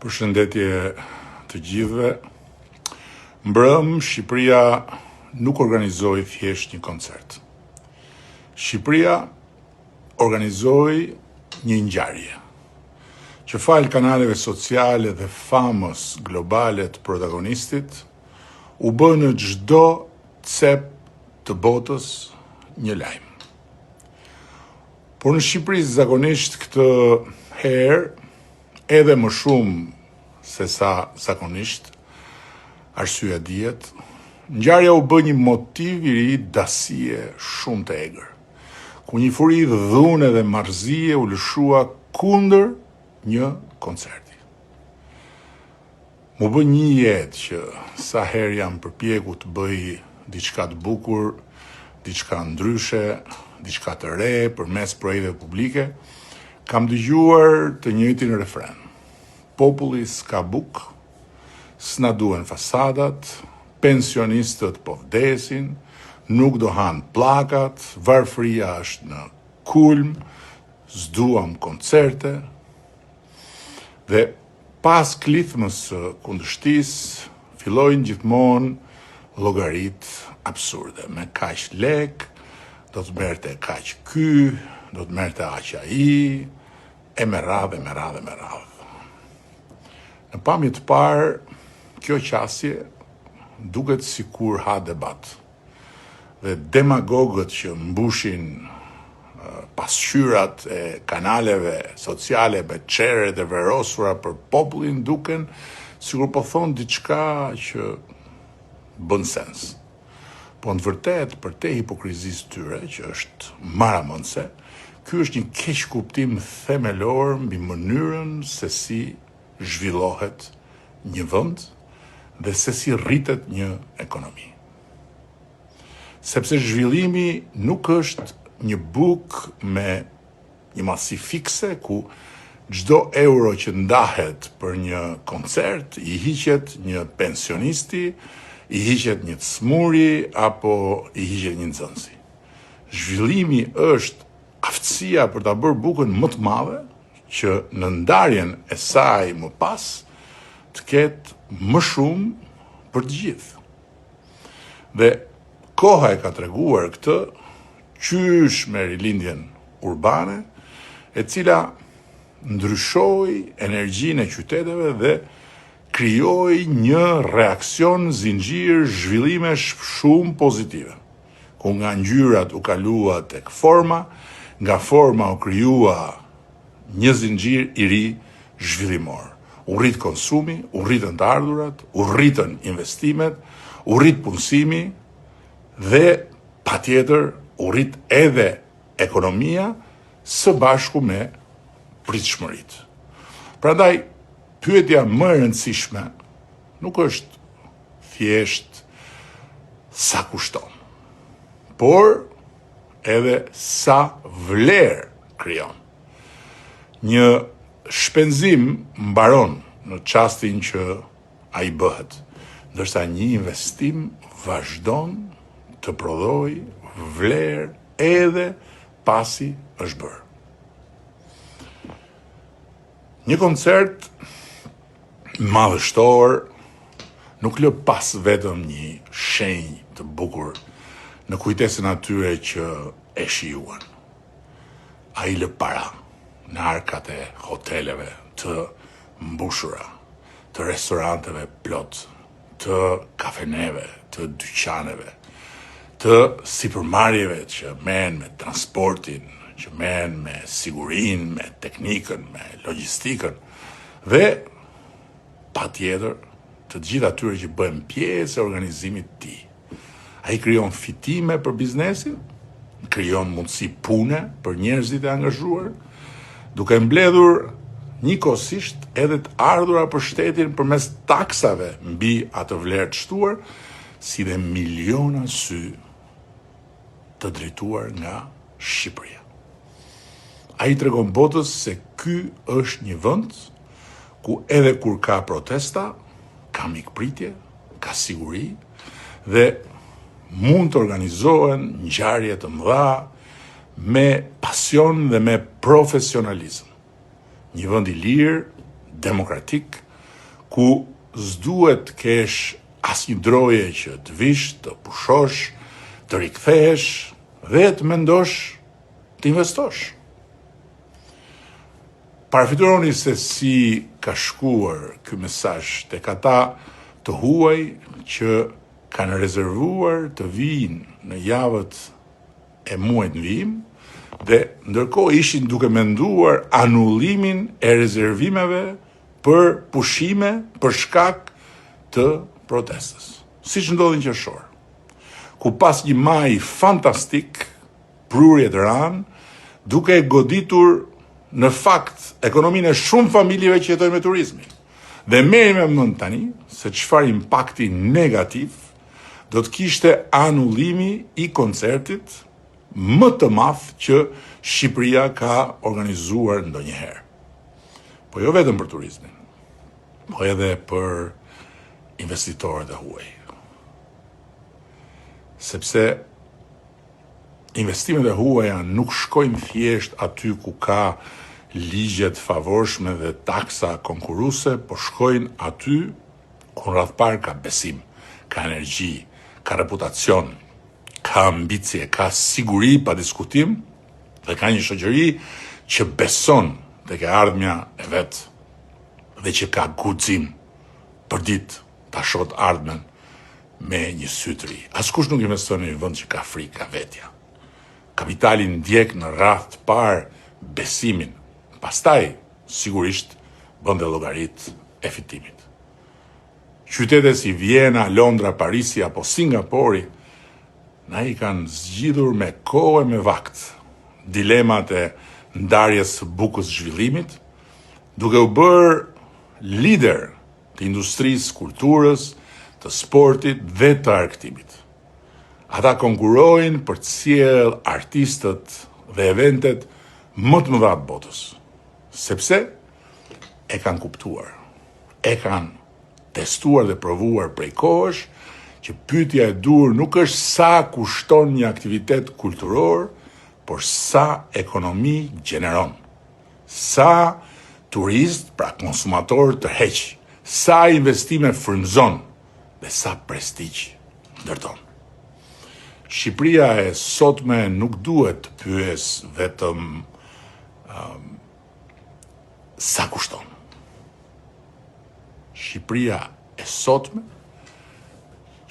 Përshëndetje të gjithëve. Mbrëm, Shqipëria nuk organizoi thjesht një koncert. Shqipëria organizoi një ngjarje që falë kanaleve sociale dhe famës globale të protagonistit u bë në çdo cep të botës një lajm. Por në Shqipëri zakonisht këtë herë, edhe më shumë se sa zakonisht, arsyeja dihet, ngjarja u bë një motiv i ri dasie shumë të egër, ku një furi dhune dhe marrëzie u lëshua kundër një koncerti. Mu bë një jetë që sa herë jam përpjeku të bëj diçka të bukur, diçka ndryshe, diçka të re përmes projekteve publike, kam dëgjuar të njëjtin refren. Populli s'ka buk, s'na duhen fasadat, pensionistët po vdesin, nuk do han plakat, varfëria është në kulm, s'duam koncerte. Dhe pas klithmës së kundërshtisë, fillojnë gjithmonë llogaritë absurde. Me kaq lek, do të merrte kaq ky, do të merrte aq ai, e me radhë. Në pamje të parë, kjo qasje duket sikur ha debat. Dhe demagogët që mbushin pasqyrat e kanaleve sociale me çerret e verosura për popullin duken sikur po thon diçka që bën sens. Po në vërtet, për te hipokrizisë tyre, që është maramëndse, ky është një keq kuptim themelor mbi mënyrën se si zhvillohet një vend dhe se si rritet një ekonomi. Sepse zhvillimi nuk është një buk me një masi fikse ku çdo euro që ndahet për një koncert i hiqet një pensionisti, i hiqet një smuri apo i hiqet një nxënësi. Zhvillimi është aftësia për ta bërë bukën më të madhe që në ndarjen e saj më pas të ketë më shumë për të gjithë. Dhe koha e ka treguar këtë qysh me rilindjen urbane, e cila ndryshoi energjinë e qyteteve dhe krijoi një reakcion zinxhir zhvillimesh shumë pozitive, ku nga ngjyrat u kalua tek forma, nga forma u krijua një zinxhir i ri zhvillimor. U rrit konsumi, u rritën të ardhurat, u rritën investimet, u rrit punësimi dhe patjetër u rrit edhe ekonomia së bashku me pritshmëritë. Prandaj, pyetja më e rëndësishme nuk është thjesht sa kushton, por edhe sa vlerë krijon. Një shpenzim mbaron në çastin që ai bëhet, ndërsa një investim vazhdon të prodhoj vlerë edhe pasi është bërë. Një koncert madhështor nuk lë pas vetëm një shenjë të bukur në kujtesën atyre që e shijuan. Ai lë para në arkat e hoteleve të mbushura, të restoranteve plot, të kafeneve, të dyqaneve, të sipërmarrjeve që merren me transportin, që merren me sigurinë, me teknikën, me logjistikën dhe patjetër të gjithë atyre që bëhen pjesë e organizimit të tij. Ai krijon fitime për biznesin, krijon mundësi pune për njerëzit e angazhuar, duke mbledhur njëkohësisht edhe të ardhura për shtetin përmes taksave mbi atë vlerë të shtuar, si dhe miliona sy të drejtuar nga Shqipëria. Ai tregon botës se ky është një vend ku edhe kur ka protesta, ka mikpritje, ka siguri dhe mund të organizohen ngjarje të mëdha me pasion dhe me profesionalizëm. Një vend i lirë, demokratik, ku s'duhet kesh asnjë droje që të vish, të pushosh, të rikthehesh dhe të mendosh të investosh. Parafituroni se si ka shkuar ky mesazh tek ata të huaj që kanë rezervuar të vinë në javët e muajit në vijim dhe ndërkohë ishin duke menduar anullimin e rezervimeve për pushime për shkak të protestës. Siç ndodhi në qershor, ku pas një maj fantastik, prurje të ranë, duke goditur në fakt ekonominë e shumë familjeve që jetojnë me turizmin. Dhe merrim me mend tani se çfarë impakti negativ do të kishte anullimi i koncertit më të madh që Shqipëria ka organizuar ndonjëherë. Po jo vetëm për turizmin, po edhe për investitorët e huaj. Sepse investimet e huaja nuk shkojnë thjesht aty ku ka ligjet favorshme dhe taksa konkurruese, po shkojnë aty ku rreth parë ka besim, ka energji, ka reputacion, ka ambicie, ka siguri pa diskutim dhe ka një shoqëri që beson tek e ardhmja e vet dhe që ka guxim për ditë ta shohë ardhmen me një sy të ri. Askush nuk investon në një vend që ka frikë, ka vetja. Kapitali ndjek në radhë të parë besimin, pastaj sigurisht bën dhe llogaritë e fitimit. Qytete si Vjena, Londra, Parisi apo Singapori na i kanë zgjidhur me kohë e me vakt dilemat e ndarjes së bukës zhvillimit, duke u bërë lider të industrisë, kulturës, të sportit dhe të argëtimit. Ata konkurrojnë për të sjellë artistët dhe eventet më të mëdha të botës, sepse e kanë kuptuar, e kanë testuar dhe provuar prej kohësh që pyetja e dur nuk është sa kushton një aktivitet kulturor, por sa ekonomi gjeneron, sa turist, pra konsumator tërheq, sa investime frymëzon dhe sa prestigj ndërton. Shqipëria e sotme nuk duhet të pyes vetëm sa kushton. Shqipëria e sotme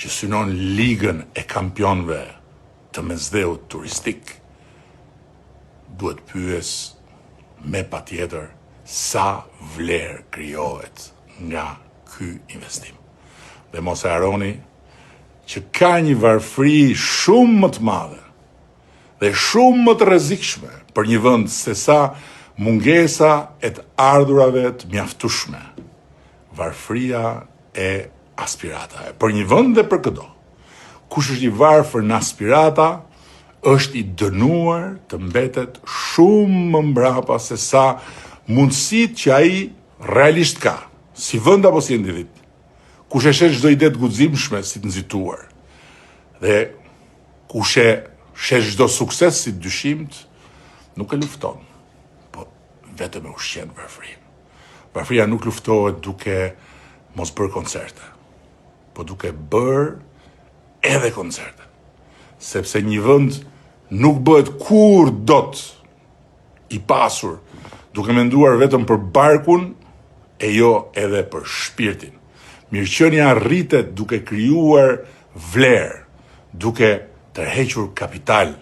që synon ligën e kampionëve të mesdheut turistik duhet pyes me patjetër sa vlerë krijohet nga ky investim. Dhe mos e harroni që ka një varfëri shumë më të madhe dhe shumë më të rrezikshme për një vend se sa mungesa e të ardhurave të mjaftueshme. Varfëria e aspiratave. Për një vend dhe për çdo. Kush është i varfër në aspirata është i dënuar të mbetet shumë më mbrapa se sa mundësitë që ai realisht ka, si vend apo si individ. Kush e shes çdo ide të guximshme si të nxituar. Dhe kush e shes çdo sukses si të dyshimt, nuk e lufton, po vetëm e ushqen varfërinë. Varfëria nuk luftohet duke mos bërë koncerte, po duke bërë edhe koncerte. Sepse një vend nuk bëhet kur dot i pasur duke menduar vetëm për barkun e jo edhe për shpirtin. Mirëqenia rritet duke krijuar vlerë, duke tërhequr kapital,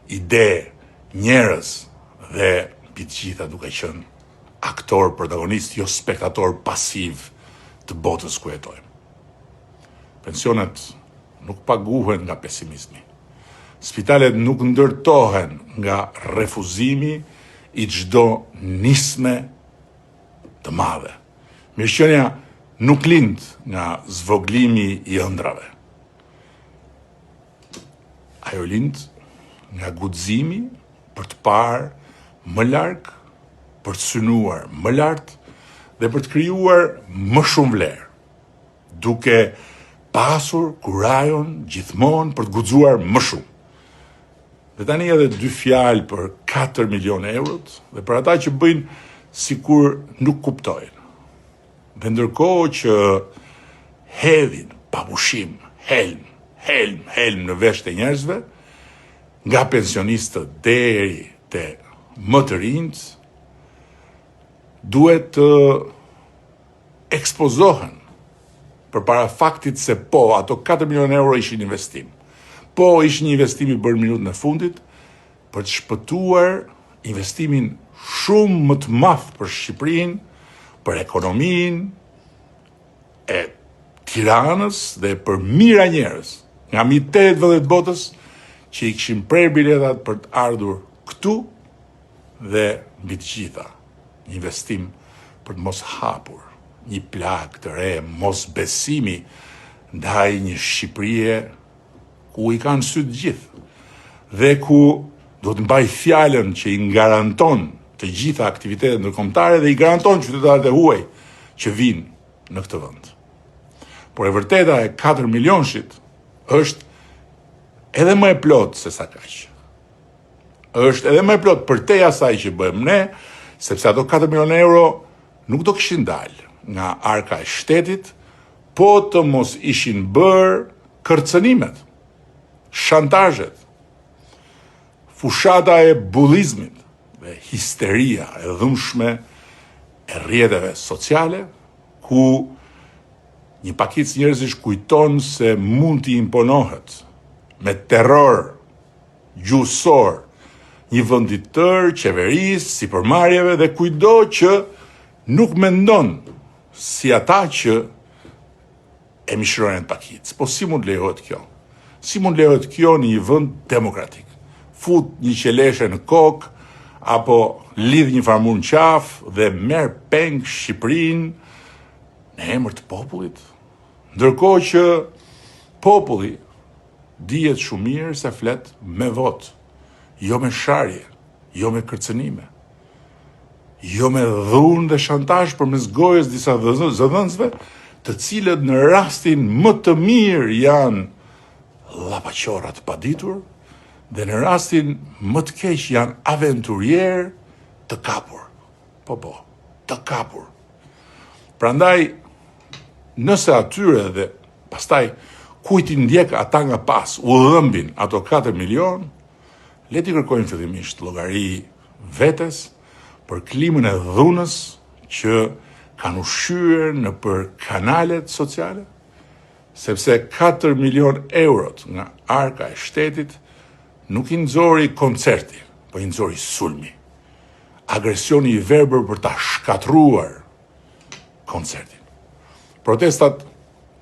ide, njerëz dhe mbi të gjitha duke qenë aktor protagonist, jo spektator pasiv të botës ku jetojmë. Pensionet nuk paguhen nga pesimizmi. Spitalet nuk ndërtohen nga refuzimi i çdo nisme të madhe. Mirëqenia nuk lind nga zvoglimi i ëndrave. Ajo lind nga guximi për të parë më larg, për të synuar më lart dhe për të krijuar më shumë vlerë, duke pasur kurajon gjithmonë për të guxuar më shumë. Dhe tani edhe 2 fjalë për 4 milionë eurot dhe për ata që bëjnë sikur nuk kuptojnë. Dhe ndërkohë që hedhin papushim, helm në vesht e njerëzve, nga pensionistët deri te më të rinjt, duhet të ekspozohen përpara faktit se po, ato 4 milion euro ishin investim. Po, ishin një investim i bërë minutën e fundit për të shpëtuar investimin shumë më të madh për Shqipërinë, për ekonominë e Tiranës dhe për mira njerëz nga mbi 8 vende të botës që i kishin prerë biletat për të ardhur këtu dhe mbi të gjitha një investim për të mos hapur një plagë të re mos besimi ndaj një Shqipërie ku i kanë sy të gjithë dhe ku do të mbaj fjalën që i garanton të gjitha aktivitetet ndërkombëtare dhe i garanton qytetarët e huaj që vinë në këtë vend. Por e vërteta e 4 milionshit është edhe më e plot se sa kaq. Është edhe më e plot përtej asaj që bëjmë ne, sepse ato 4 milion euro nuk do kishin dalë nga arka e shtetit, po të mos ishin bërë kërcënimet, shantazhet, fushata e bullizmit dhe histeria e dhunshme e rrjeteve sociale, ku një pakicë njerëzish kujton se mund t'i imponohet me terror gjusor një vendi tërë, qeverisë, sipërmarrjeve dhe kujdo që nuk mendon si ata që e mishërojnë pakicë. Po si mund lejohet kjo? Si mund lejohet kjo në një vend demokratik? Fut një qeleshe në kokë, apo lidh një farmur në qafë dhe merr peng Shqipërinë në emër të popullit? Ndërkohë që populli dihet shumë mirë se flet me votë, jo me sharje, jo me kërcënime, jo me dhunë dhe shantazh përmes gojës disa zëdhënësve, të cilët në rastin më të mirë janë llapaqorra të paditur dhe në rastin më të keq janë aventurier të kapur. Po, të kapur. Prandaj, nëse atyre dhe pastaj kujt i ndjek ata nga pas u dhëmbin ato 4 milion, le t'i kërkojnë fillimisht llogari vetes për klimën e dhunës që kanë ushqyer në për kanalet sociale, sepse 4 milion eurot nga arka e shtetit nuk i nxori koncerti, po i nxori sulmi. Agresioni i verbër për ta shkatruar koncertin. Protestat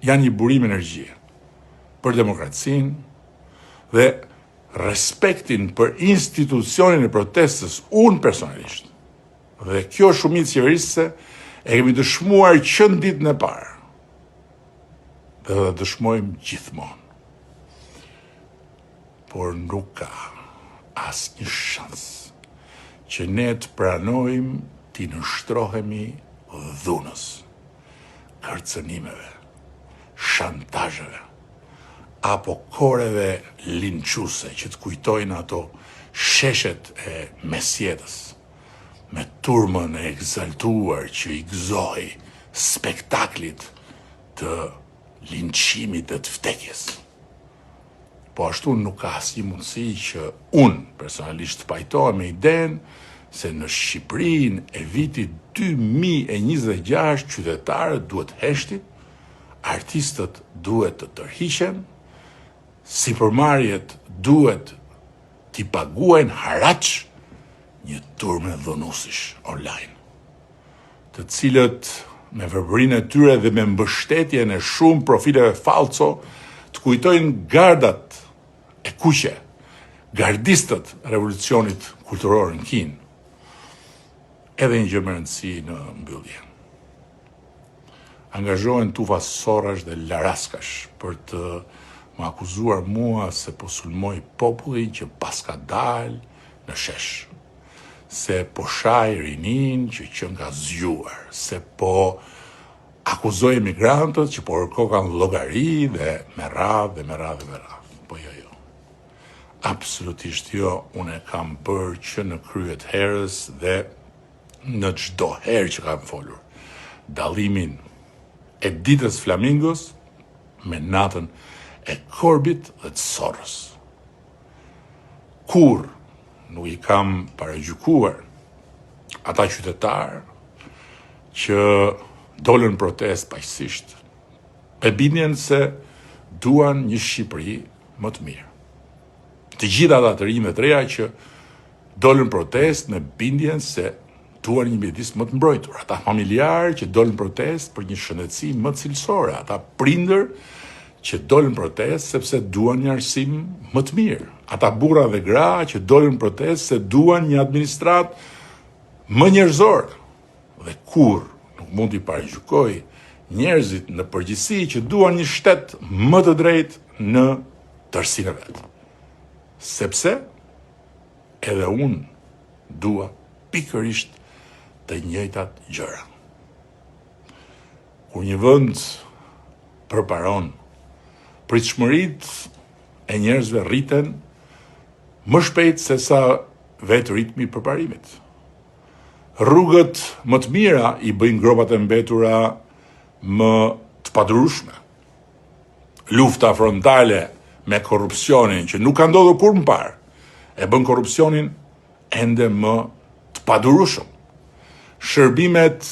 janë një burim energjie për demokracinë dhe respektin për institucionin e protestës unë personalisht. Dhe kjo shumicë qeverisëse e kemi dëshmuar që në ditën e parë. Dhe dëshmojmë gjithmonë. Por nuk ka asnjë shans që ne të pranojmë t'i nështrohemi dhunës, kërcënimeve, shantazheve, apo koreve linçuese që të kujtojnë ato sheshet e mesjetës, me turmën e egzaltuar që i gëzoi spektaklit të linçimit dhe të vdekjes. Po ashtu nuk ka asnjë mundësi që unë personalisht pajtohem me idenë se në Shqipërinë e vitit 2026 qytetarët duhet heshtin, artistët duhet të tërhiqen, sipërmarrjet duhet t'i paguajnë haraç një turmë dhunuesish online, të cilët me verbërinë e tyre dhe me mbështetjen e shumë profileve falso të kujtojnë gardat e kuqe, gardistët revolucionit kulturor në Kinë. Edhe një gjë me rëndësi në mbyllje. Angazhohen tufa sorrash dhe laraskash për të më akuzuar mua se po sulmoj popullin që paska dalë në shesh, se po shaj rinin që nga zgjuar, se po akuzoj emigrantët që po kërkokan llogari dhe me radhë. Po jo. Absolutisht jo, unë e kam bërë që në kryet herës dhe në çdo herë që kam folur. Dallimin e ditës Flamingos me natën e Corbett dhe të Soros. Kur nuk i kam paragjykuar ata qytetarë që dolën protest paqësisht, e bindjen se duan një Shqipëri më të mirë. Të gjitha ata të rinj dhe të reja që dolën protest me bindjen se duan një mjedis më të mbrojtur, ata familjarë që dolën protest për një shëndetësi më cilësore, ata prindër që dolën protest sepse duan një arsim më të mirë, ata burra dhe gra që dolën protest se duan një administrat më njerëzor, dhe kur nuk mund t'i paragjykoj njerëzit në përgjithësi që duan një shtet më të drejtë në tërësinë e vet. Sepse edhe unë dua pikërisht të njëjtat gjëra. Kur një vend përparon, pritshmëritë e njerëzve rriten më shpejt se sa vetë ritmi i përparimit. Rrugët më të mira i bëjnë gropat e mbetura më të padurueshme. Lufta frontale me korrupsionin që nuk ka ndodhur kur më parë, e bën korrupsionin ende më të padurueshëm. Shërbimet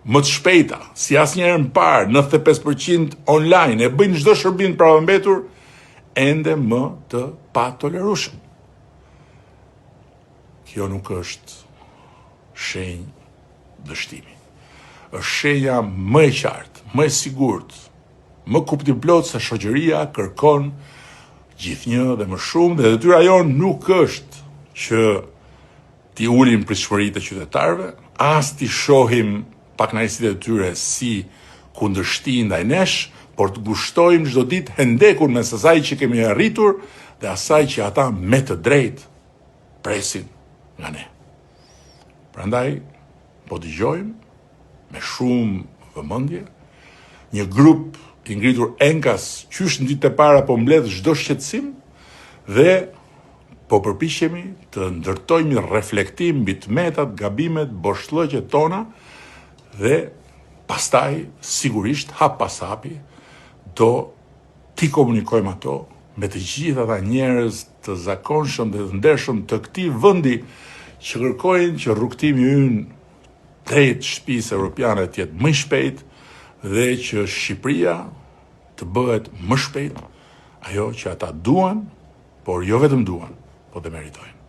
më të shpejta, si asnjëherë më parë, 95% online, e bëjnë çdo shërbim për mbetur ende më të patolerueshëm. Kjo nuk është shenjë dështimi. Është shenja më e qartë, më e sigurt, më kuptimplot se shoqëria kërkon gjithnjë dhe më shumë, dhe detyra jonë nuk është që t'i ulim pritshmëritë e qytetarëve, as t'i shohim pakënaqësitë e tyre si kundërshti ndaj nesh, por të gushtojmë çdo ditë hendekun mes asaj që kemi arritur dhe asaj që ata me të drejtë presin nga ne. Prandaj po dëgjojmë me shumë vëmendje një grup i ngritur enkas qysh në ditë e para po mbledh çdo shqetësim dhe po përpiqemi të ndërtojmë një reflektim mbi tmetat, gabimet, boshllëqet tona dhe pastaj sigurisht hap pas hapi do t'i komunikojmë ato me të gjithë ata njerëz të zakonshëm dhe të ndershëm të këtij vendi që kërkojnë që rrugtimi ynë drejt shtëpisë europiane të jetë më i shpejt dhe që Shqipëria të bëhet më shpejt ajo që ata duan, por jo vetëm duan, po dhe meritojnë.